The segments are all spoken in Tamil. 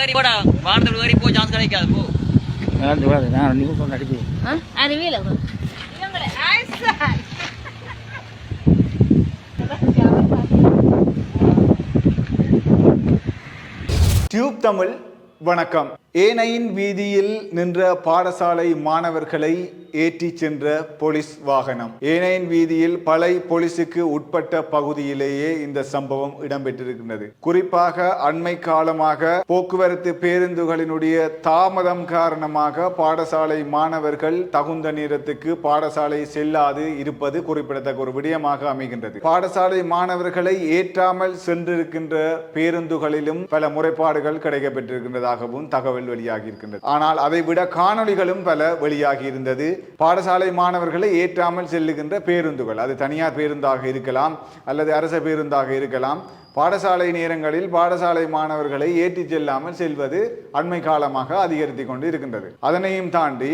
ஏறி போடா வானத்துல ஏறி போ சான்ஸ் கிடைக்காது போ நான் நீ கொண்டு அடிப்பி அது வீல இவங்களே ஆயிசா டியூப் தமிழ் வணக்கம். ஏனையின் வீதியில் நின்ற பாடசாலை மாணவர்களை ஏற்றி சென்ற போலீஸ் வாகனம். ஏனையின் வீதியில் பளை போலீசுக்கு உட்பட்ட பகுதியிலேயே இந்த சம்பவம் இடம்பெற்றிருக்கின்றது. குறிப்பாக அண்மை காலமாக போக்குவரத்து பேருந்துகளினுடைய தாமதம் காரணமாக பாடசாலை மாணவர்கள் தகுந்த நேரத்துக்கு பாடசாலை செல்லாது இருப்பது குறிப்பிடத்தக்க ஒரு விடயமாக அமைகின்றது. பாடசாலை மாணவர்களை ஏற்றாமல் சென்றிருக்கின்ற பேருந்துகளிலும் பல முறைப்பாடுகள் கிடைக்கப்பெற்றிருக்கின்றதாகவும் தகவல் வெளியாகி இருக்கின்றது. ஆனால் அதை விட காணொளிகளும் பல வெளியாகி இருந்தது. பாடசாலை மாணவர்களை ஏற்றாமல் செல்லுகின்ற பேருந்துகள், அது தனியார் பேருந்தாக இருக்கலாம் அல்லது அரச பேருந்தாக இருக்கலாம், பாடசாலை நேரங்களில் பாடசாலை மாணவர்களை ஏற்றி செல்லாமல் செல்வது அண்மை காலமாக அதிகரித்து கொண்டு இருக்கின்றது. அதனையும் தாண்டி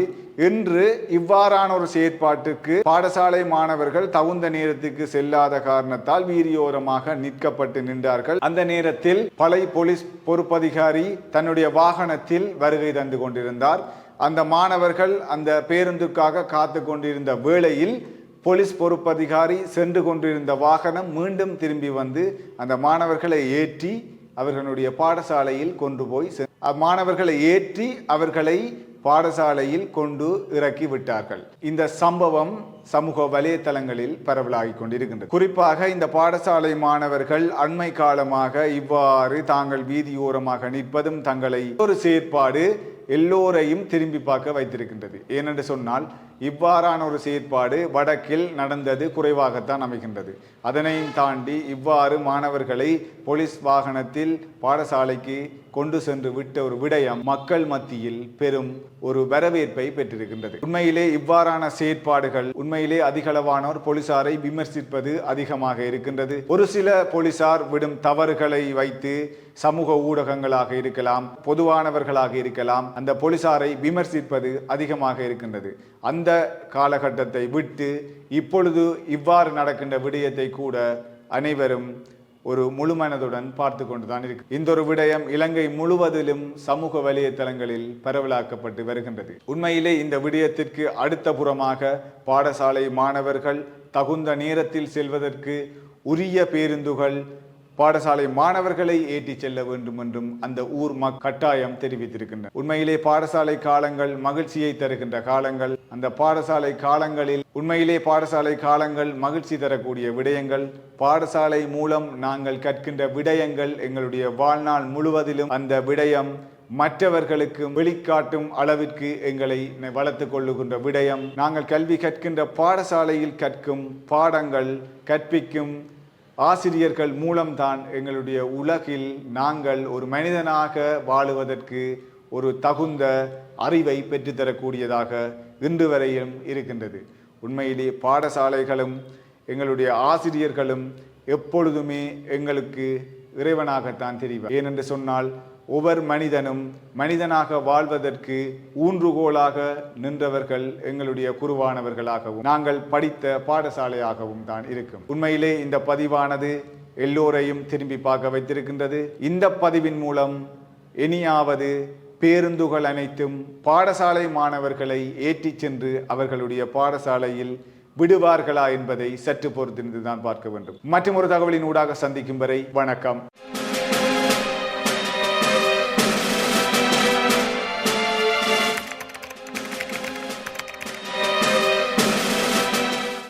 இன்று இவ்வாறான ஒரு செயற்பாட்டுக்கு பாடசாலை மாணவர்கள் தகுந்த நேரத்துக்கு செல்லாத காரணத்தால் வீதியோரமாக நிற்கப்பட்டு நின்றார்கள். அந்த நேரத்தில் பளை போலீஸ் பொறுப்பதிகாரி தன்னுடைய வாகனத்தில் வருகை தந்து கொண்டிருந்தார். அந்த மாணவர்கள் அந்த பேருந்துக்காக காத்து கொண்டிருந்த வேளையில் போலீஸ் பொறுப்பதிகாரி சென்று கொண்டிருந்த வாகனம் மீண்டும் திரும்பி வந்து அந்த மாணவர்களை ஏற்றி அவர்களுடைய பாடசாலையில் கொண்டு போய் மாணவர்களை ஏற்றி அவர்களை பாடசாலையில் கொண்டு இறக்கி விட்டார்கள். இந்த சம்பவம் சமூக வலைத்தளங்களில் பரவலாகி கொண்டிருக்கின்றது. குறிப்பாக இந்த பாடசாலை மாணவர்கள் அண்மை காலமாக இவ்வாறு தாங்கள் வீதியோரமாக நிற்பதும் தங்களை ஒரு செயற்பாடு எல்லோரையும் திரும்பி பார்க்க வைத்திருக்கின்றது. ஏனென்று சொன்னால் இவ்வாறான ஒரு செயற்பாடு வடக்கில் நடந்தது குறைவாகத்தான் அமைகின்றது. அதனையும் தாண்டி இவ்வாறு மாணவர்களை போலீஸ் வாகனத்தில் பாடசாலைக்கு கொண்டு சென்று விட்ட ஒரு விடயம் மக்கள் மத்தியில் பெரும் ஒரு வரவேற்பை பெற்றிருக்கின்றது. உண்மையிலே இவ்வாறான செயற்பாடுகள் உண்மையிலே அதிகளவானோர் போலீசாரை விமர்சிப்பது அதிகமாக இருக்கின்றது. ஒரு சில போலீசார் விடும் தவறுகளை வைத்து சமூக ஊடகங்களாக இருக்கலாம், பொதுவானவர்களாக இருக்கலாம், அந்த போலீசாரை விமர்சிப்பது அதிகமாக இருக்கின்றது. அந்த காலகட்டத்தை விட்டு இப்பொழுது இவ்வாறு நடக்கின்ற விடயத்தை கூட அனைவரும் ஒரு முழுமனதுடன் பார்த்து கொண்டுதான் இருக்கு. இந்த ஒரு விடயம் இலங்கை முழுவதிலும் சமூக வலைத்தளங்களில் பரவலாக்கப்பட்டு வருகின்றது. உண்மையிலே இந்த விடயத்திற்கு அடுத்த புறமாக பாடசாலை மாணவர்கள் தகுந்த நேரத்தில் செல்வதற்கு உரிய பேருந்துகள் பாடசாலை மாணவர்களை ஏற்றி செல்ல வேண்டும் என்றும் அந்த ஊர் கட்டாயம் தெரிவித்திருக்கின்றனர். உண்மையிலே பாடசாலை காலங்கள் மகிழ்ச்சியை தருகின்ற காலங்கள். அந்த பாடசாலை காலங்களில் உண்மையிலே பாடசாலை காலங்கள் மகிழ்ச்சி தரக்கூடிய விடயங்கள், பாடசாலை மூலம் நாங்கள் கற்கின்ற விடயங்கள் எங்களுடைய வாழ்நாள் முழுவதிலும் அந்த விடயம் மற்றவர்களுக்கு வெளிக்காட்டும் அளவிற்கு எங்களை வளர்த்து கொள்ளுகின்ற விடயம். நாங்கள் கல்வி கற்கின்ற பாடசாலையில் கற்கும் பாடங்கள், கற்பிக்கும் ஆசிரியர்கள் மூலம்தான் எங்களுடைய உலகில் நாங்கள் ஒரு மனிதனாக வாழுவதற்கு ஒரு தகுந்த அறிவை பெற்றுத்தரக்கூடியதாக இன்று வரையும் இருக்கின்றது. உண்மையிலே பாடசாலைகளும் எங்களுடைய ஆசிரியர்களும் எப்பொழுதுமே எங்களுக்கு இறைவனாகத்தான் தெரிவார். ஏனென்று சொன்னால் ஒவ்வொரு மனிதனும் மனிதனாக வாழ்வதற்கு ஊன்றுகோலாக நின்றவர்கள் எங்களுடைய குருவானவர்களாகவும் நாங்கள் படித்த பாடசாலையாகவும் தான் இருக்கும். உண்மையிலே இந்த பதிவானது எல்லோரையும் திரும்பி பார்க்க வைத்திருக்கின்றது. இந்த பதிவின் மூலம் இனியாவது பேருந்துகள் அனைத்தும் பாடசாலை மாணவர்களை ஏற்றி சென்று அவர்களுடைய பாடசாலையில் விடுவார்களா என்பதை சற்று பொறுத்திருந்து தான் பார்க்க வேண்டும். மற்றும் ஒரு தகவலின் ஊடாக சந்திக்கும் வரை வணக்கம்.